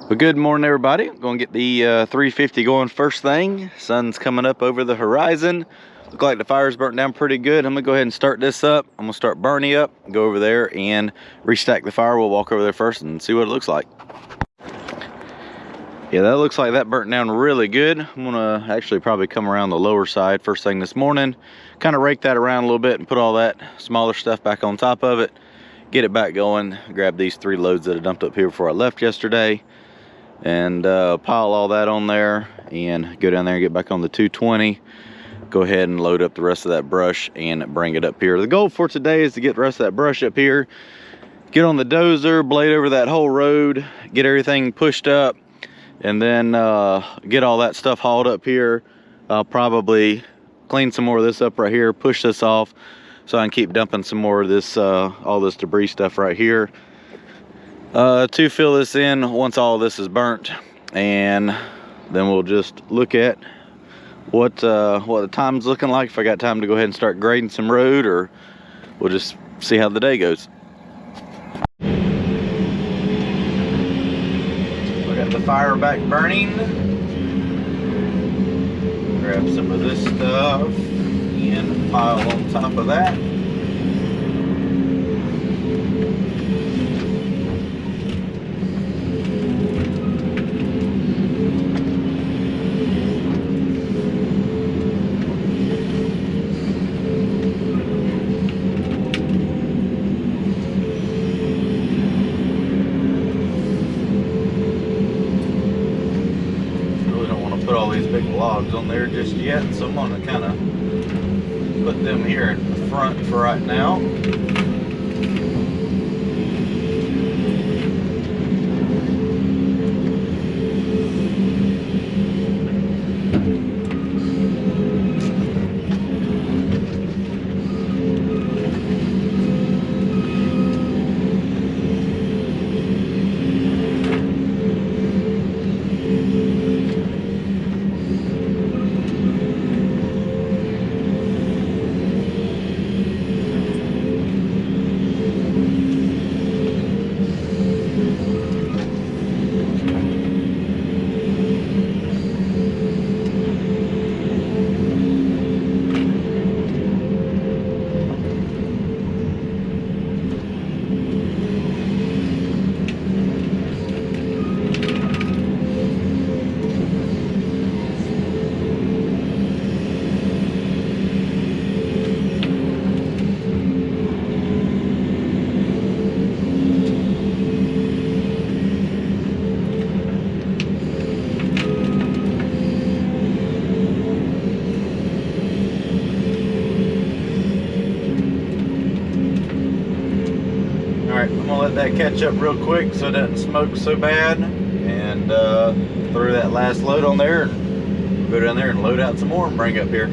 Well, good morning, everybody. I'm gonna get the 350 going first thing. Sun's coming up over the horizon. Look like the fire's burnt down pretty good. I'm gonna go ahead and start this up. I'm gonna start Bernie up, go over there and restack the fire. We'll walk over there first and see what it looks like. Yeah, that looks like that burnt down really good. I'm gonna actually probably come around the lower side first thing this morning, kind of rake that around a little bit and put all that smaller stuff back on top of it, get it back going, grab these 3 loads that I dumped up here before I left yesterday, and pile all that on there and go down there and get back on the 220. Go ahead and load up the rest of that brush and bring it up here. The goal for today is to get the rest of that brush up here, get on the dozer, blade over that whole road, get everything pushed up, and then get all that stuff hauled up here. I'll probably clean some more of this up right here, push this off so I can keep dumping some more of this all this debris stuff right here to fill this in once all this is burnt. And then we'll just look at what the time's looking like, if I got time to go ahead and start grading some road, or we'll just see how the day goes. The fire back burning. Grab some of this stuff and pile on top of that. Logs on there just yet, so I'm gonna kind of put them here in the front for right now. That catch up real quick so it doesn't smoke so bad, and throw that last load on there and go down there and load out some more and bring up here.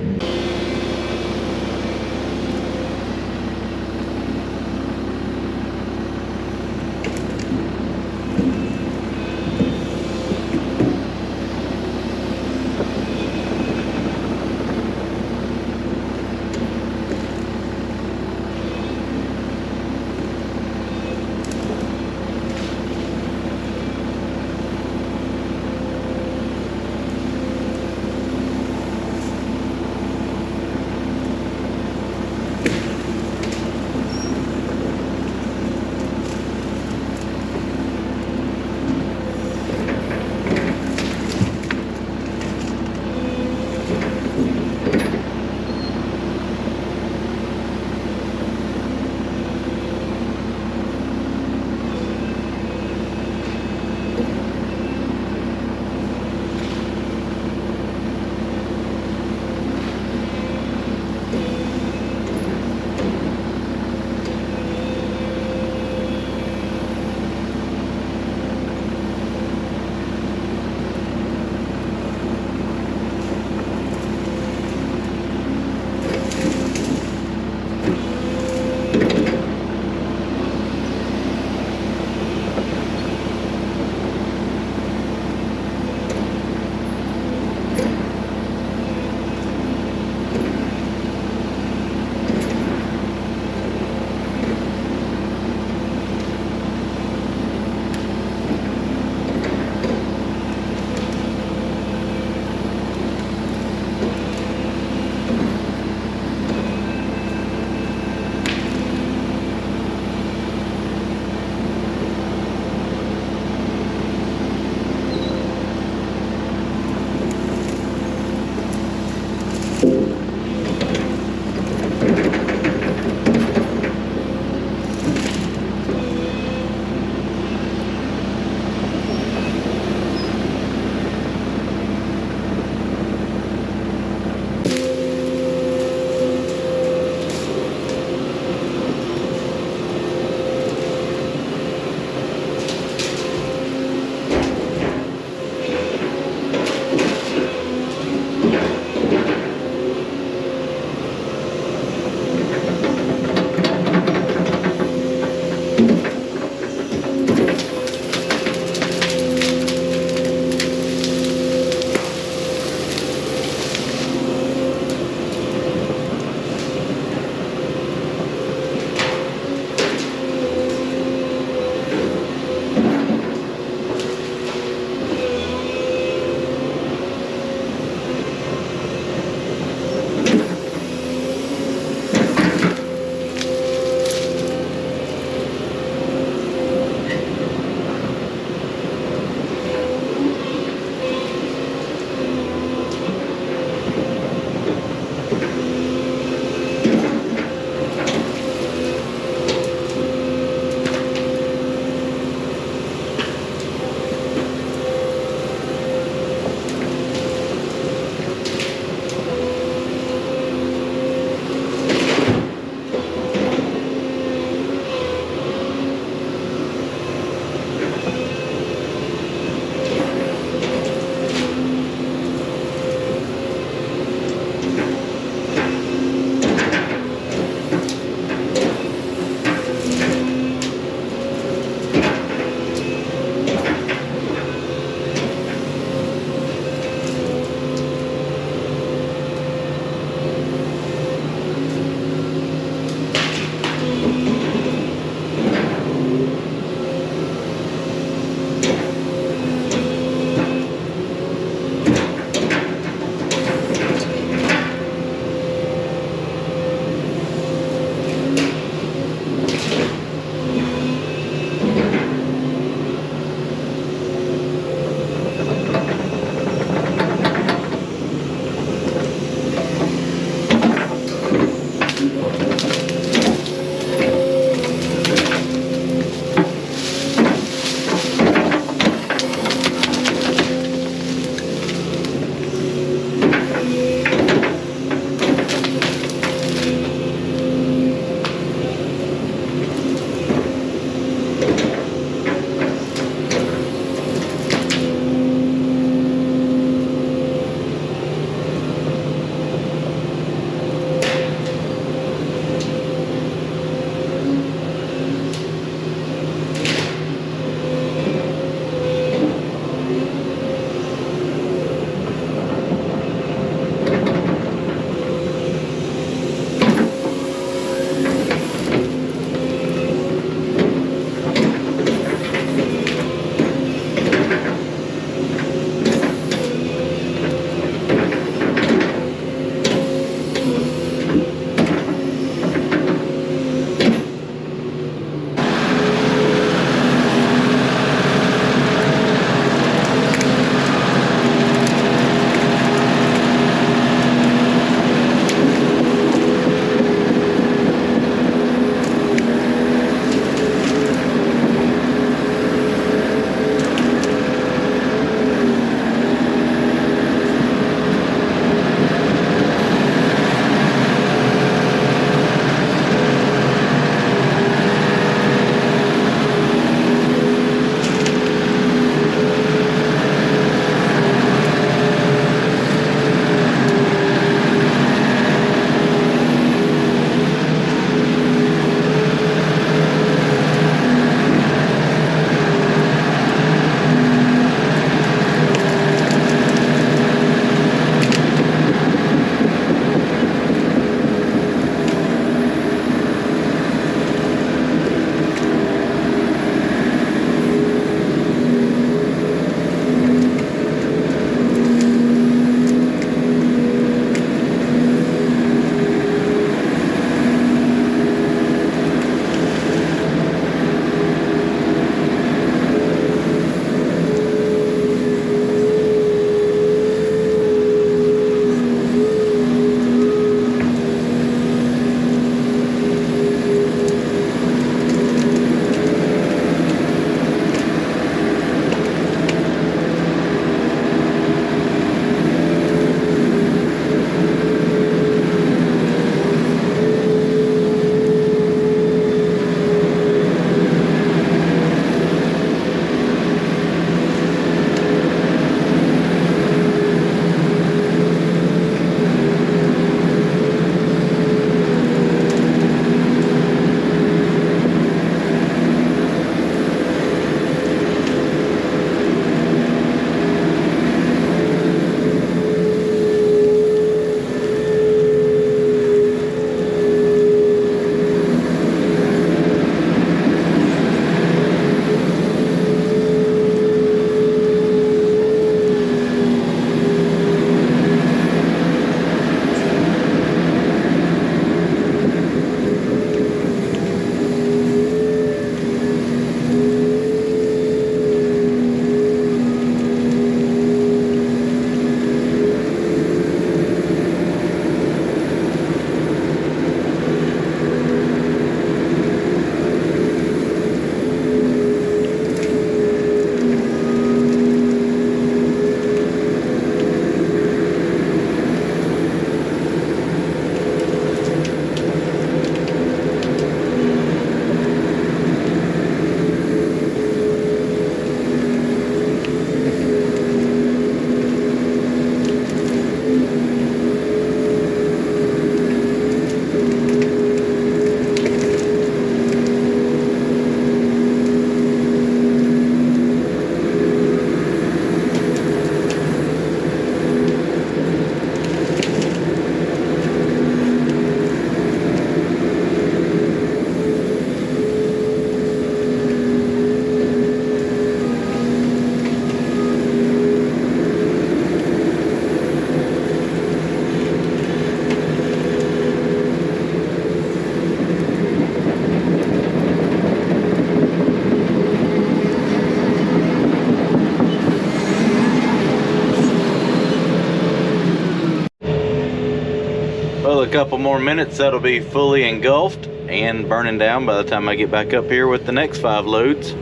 a couple more minutes, that'll be fully engulfed and burning down by the time I get back up here with the next 5 loads.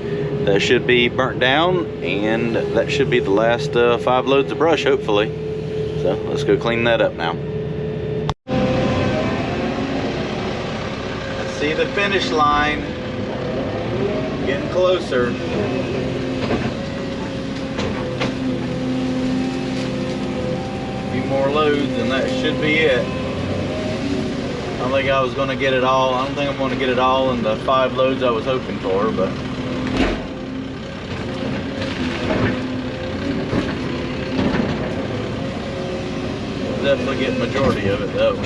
That should be burnt down, and that should be the last 5 loads of brush, hopefully. So let's go clean that up now. I see the finish line, getting closer. A few more loads and that should be it. I don't think I was going to get it all. I don't think I'm going to get it all in the 5 loads I was hoping for, but definitely get majority of it though.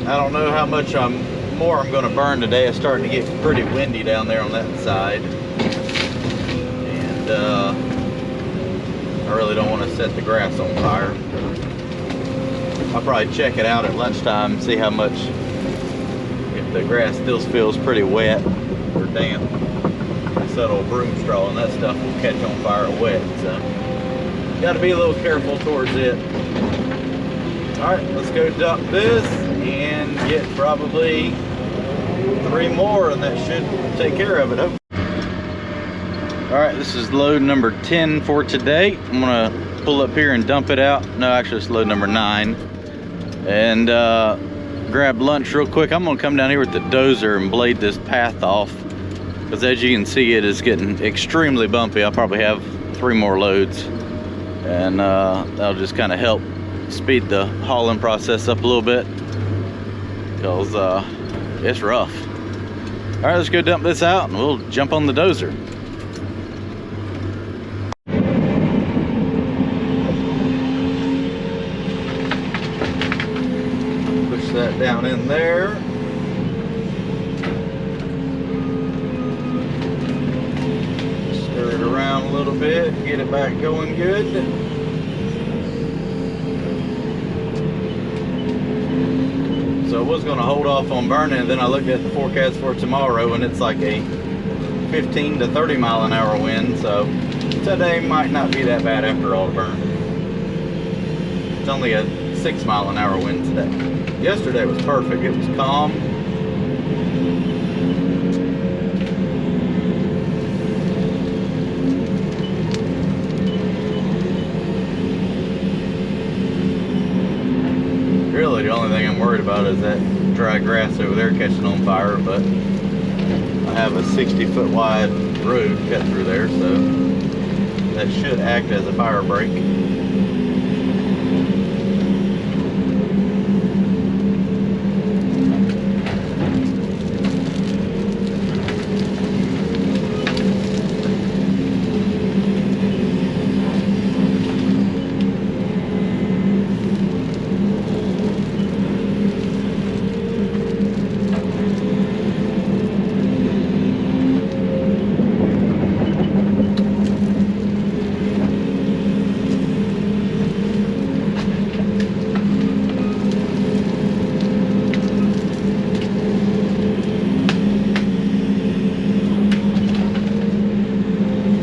I don't know how much more I'm going to burn today. It's starting to get pretty windy down there on that side, and I really don't want to set the grass on fire. I'll probably check it out at lunchtime, see how much, if the grass still feels pretty wet or damp. That old broom straw and that stuff will catch on fire wet, so got to be a little careful towards it. All right, let's go dump this and get probably 3 more, and that should take care of it. All right, this is load number 10 for today. I'm gonna pull up here and dump it out. No, actually it's load number 9, and grab lunch real quick. I'm gonna come down here with the dozer and blade this path off, because as you can see, it is getting extremely bumpy. I'll probably have 3 more loads, and that'll just kind of help speed the hauling process up a little bit, because it's rough. All right, let's go dump this out and we'll jump on the dozer. Push that down in there. Stir it around a little bit, get it back going good. So I was going to hold off on burning, and then I looked at the forecast for tomorrow, and it's like a 15 to 30 mile an hour wind, so today might not be that bad after all to burn. It's only a 6 mile an hour wind today. Yesterday was perfect. It was calm. Really, the only worried about is that dry grass over there catching on fire, but I have a 60-foot wide road cut through there, so that should act as a fire break.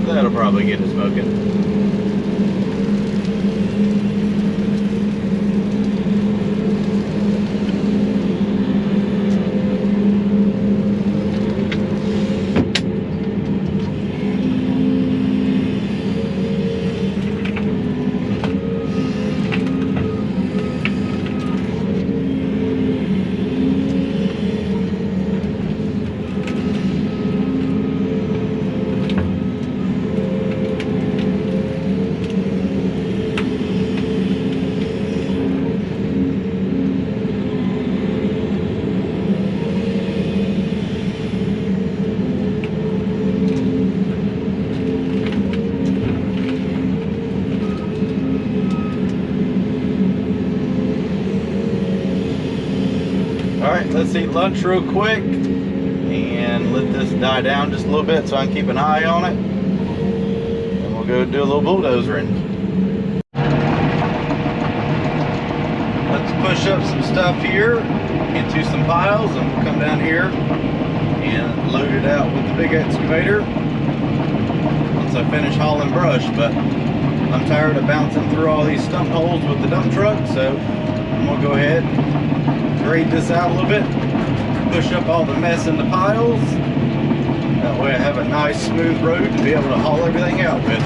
That'll probably get it smoking. Alright, let's eat lunch real quick and let this die down just a little bit so I can keep an eye on it. And we'll go do a little bulldozering. Let's push up some stuff here into some piles, and we'll come down here and load it out with the big excavator once I finish hauling brush. But I'm tired of bouncing through all these stump holes with the dump truck, so I'm gonna go ahead and grade this out a little bit, push up all the mess into piles. That way I have a nice smooth road to be able to haul everything out with.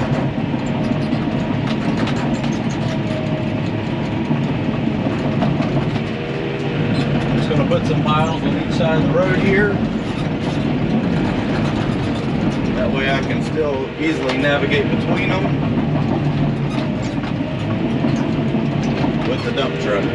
Just going to put some piles on each side of the road here. That way I can still easily navigate between them with the dump truck.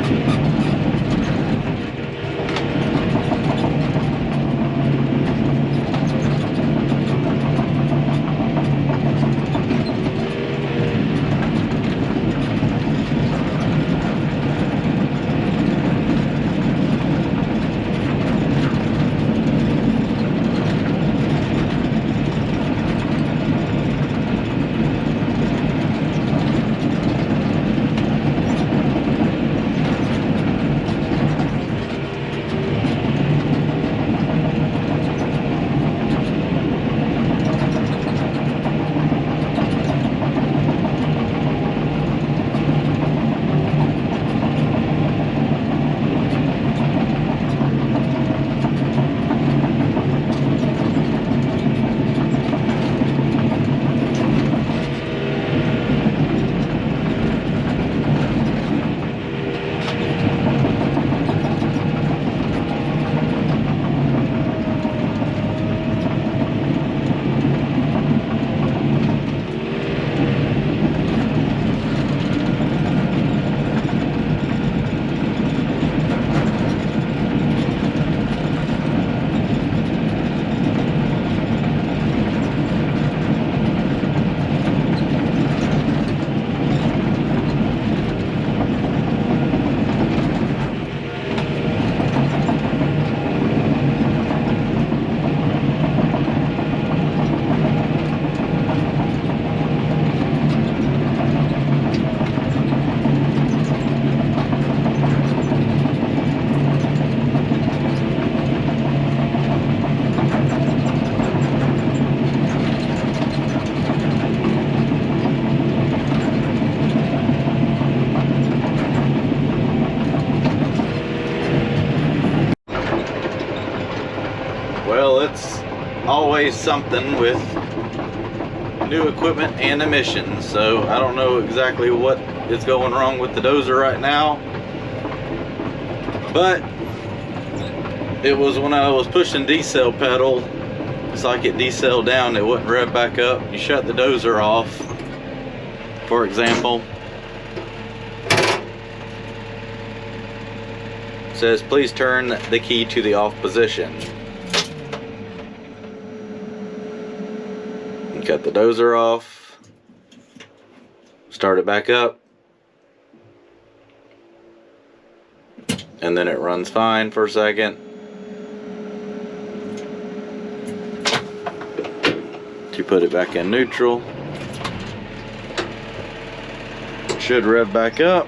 Well, it's always something with new equipment and emissions, so I don't know exactly what is going wrong with the Dozer right now. But it was when I was pushing decel pedal, it's like it decelled down, it wouldn't rev back up. You shut the dozer off, for example. It says, please turn the key to the off position. You cut the dozer off, start it back up, and then it runs fine for a second. To put it back in neutral, it should rev back up,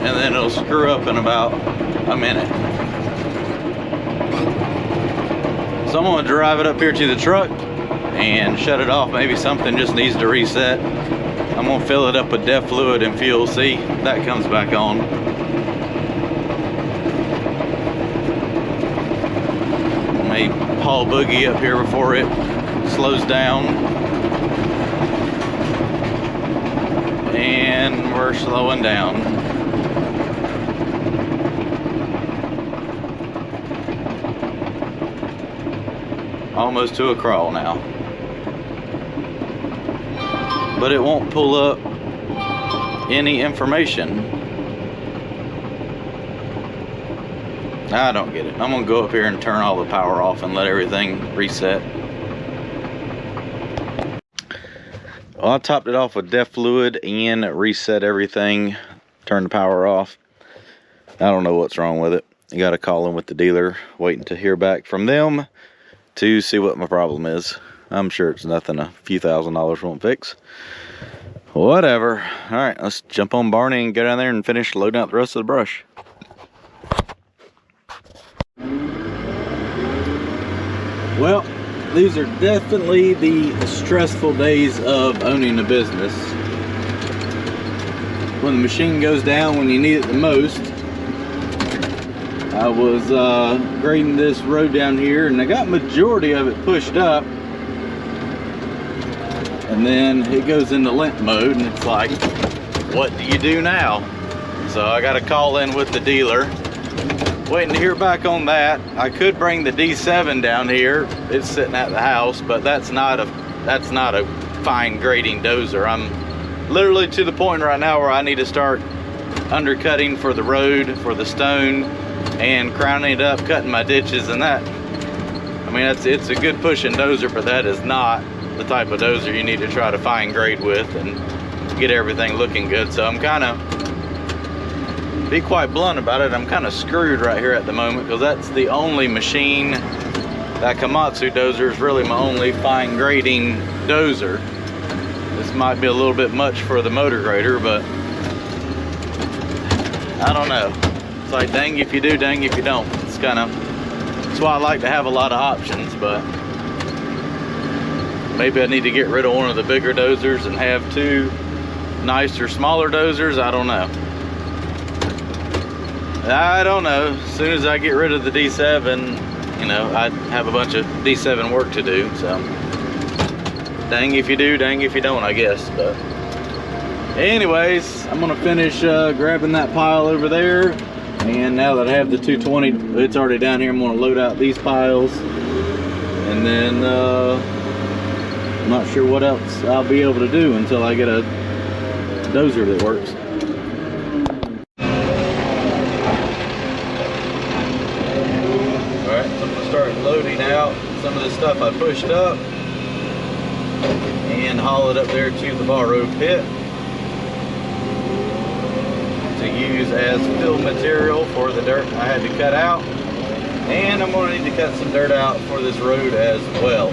and then it'll screw up in about a minute. So I'm going to drive it up here to the truck and shut it off. Maybe something just needs to reset. I'm going to fill it up with DEF fluid and fuel. See, that comes back on. May haul boogie up here before it slows down. And we're slowing down. Almost to a crawl now. But it won't pull up any information. I don't get it. I'm gonna go up here and turn all the power off and let everything reset. Well, I topped it off with DEF fluid and reset everything, turned the power off. I don't know what's wrong with it. You gotta call in with the dealer, waiting to hear back from them to see what my problem is. I'm sure it's nothing a few $1,000s won't fix. Whatever. All right, let's jump on Barney and go down there and finish loading out the rest of the brush. Well, these are definitely the stressful days of owning a business. When the machine goes down when you need it the most. I was grading this road down here and I got majority of it pushed up. And then it goes into limp mode and it's like, what do you do now? So I got to call in with the dealer. Waiting to hear back on that. I could bring the D7 down here. It's sitting at the house, but that's not a fine grading dozer. I'm literally to the point right now where I need to start undercutting for the road, for the stone, and crowning it up, cutting my ditches and that. I mean, it's a good pushing dozer, but that is not the type of dozer you need to try to fine grade with and get everything looking good. So I'm kind of, be quite blunt about it, I'm kind of screwed right here at the moment because that's the only machine, that Komatsu dozer is really my only fine grading dozer. This might be a little bit much for the motor grader, but I don't know. It's like dang if you do, dang if you don't. It's kind of, that's why I like to have a lot of options, but maybe I need to get rid of one of the bigger dozers and have two nicer, smaller dozers. I don't know. I don't know. As soon as I get rid of the D7, you know, I have a bunch of D7 work to do. So, dang if you do, dang if you don't, I guess. But anyways, I'm gonna finish grabbing that pile over there. And now that I have the 220, it's already down here, I'm gonna load out these piles. And then, I'm not sure what else I'll be able to do until I get a dozer that works. Alright, so I'm going to start loading out some of the stuff I pushed up and haul it up there to the borrow pit to use as fill material for the dirt I had to cut out. And I'm going to need to cut some dirt out for this road as well.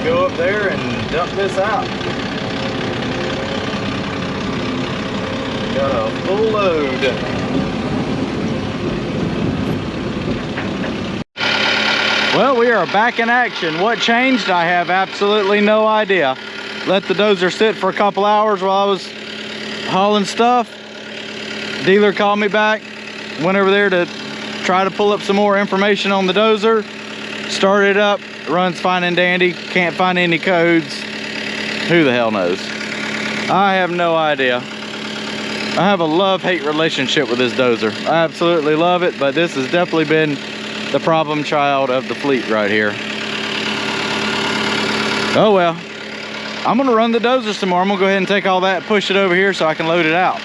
go up there and dump this out. Got a full load. Well, we are back in action. What changed? I have absolutely no idea. Let the dozer sit for a couple hours while I was hauling stuff. Dealer called me back. Went over there to try to pull up some more information on the dozer. Started up, runs fine and dandy. Can't find any codes. Who the hell knows? I have no idea. I have a love-hate relationship with this dozer. I absolutely love it, but this has definitely been the problem child of the fleet right here. Oh well. I'm gonna run the dozer some more. I'm gonna go ahead and take all that and push it over here so I can load it out.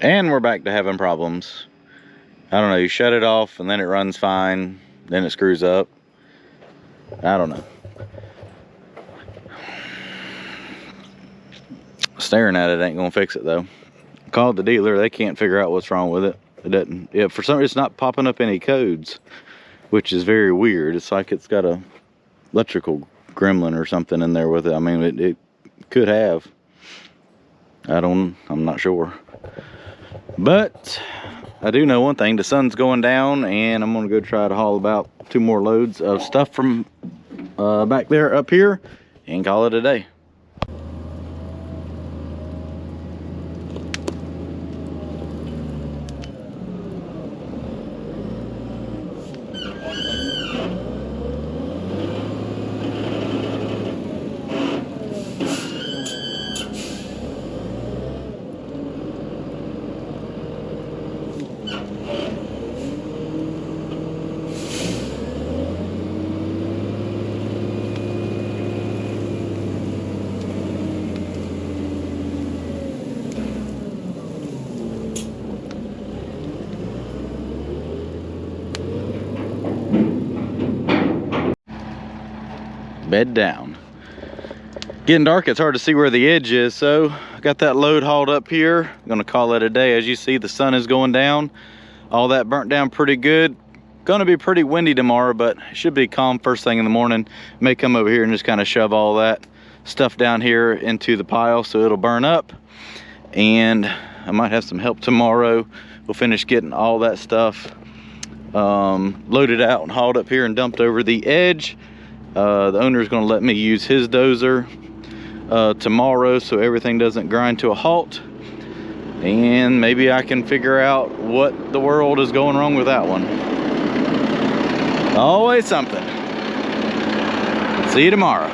And we're back to having problems. I don't know, you shut it off and then it runs fine, then it screws up. I don't know. Staring at it ain't gonna fix it though. Called the dealer, they can't figure out what's wrong with it. It doesn't, yeah, for some reason it's not popping up any codes, which is very weird. It's like it's got a electrical gremlin or something in there with it. I mean, it could have. I'm not sure. But I do know one thing, the sun's going down and I'm gonna go try to haul about 2 more loads of stuff from back there up here and call it a day. bed down. Getting dark, it's hard to see where the edge is, so I got that load hauled up here. I'm gonna call it a day. As you see, the sun is going down. All that burnt down pretty good. Gonna be pretty windy tomorrow, but it should be calm first thing in the morning. May come over here and just kind of shove all that stuff down here into the pile so it'll burn up. And I might have some help tomorrow. We'll finish getting all that stuff loaded out and hauled up here and dumped over the edge. The owner is going to let me use his dozer tomorrow so everything doesn't grind to a halt, and maybe I can figure out what the world is going wrong with that one. Always something. See you tomorrow.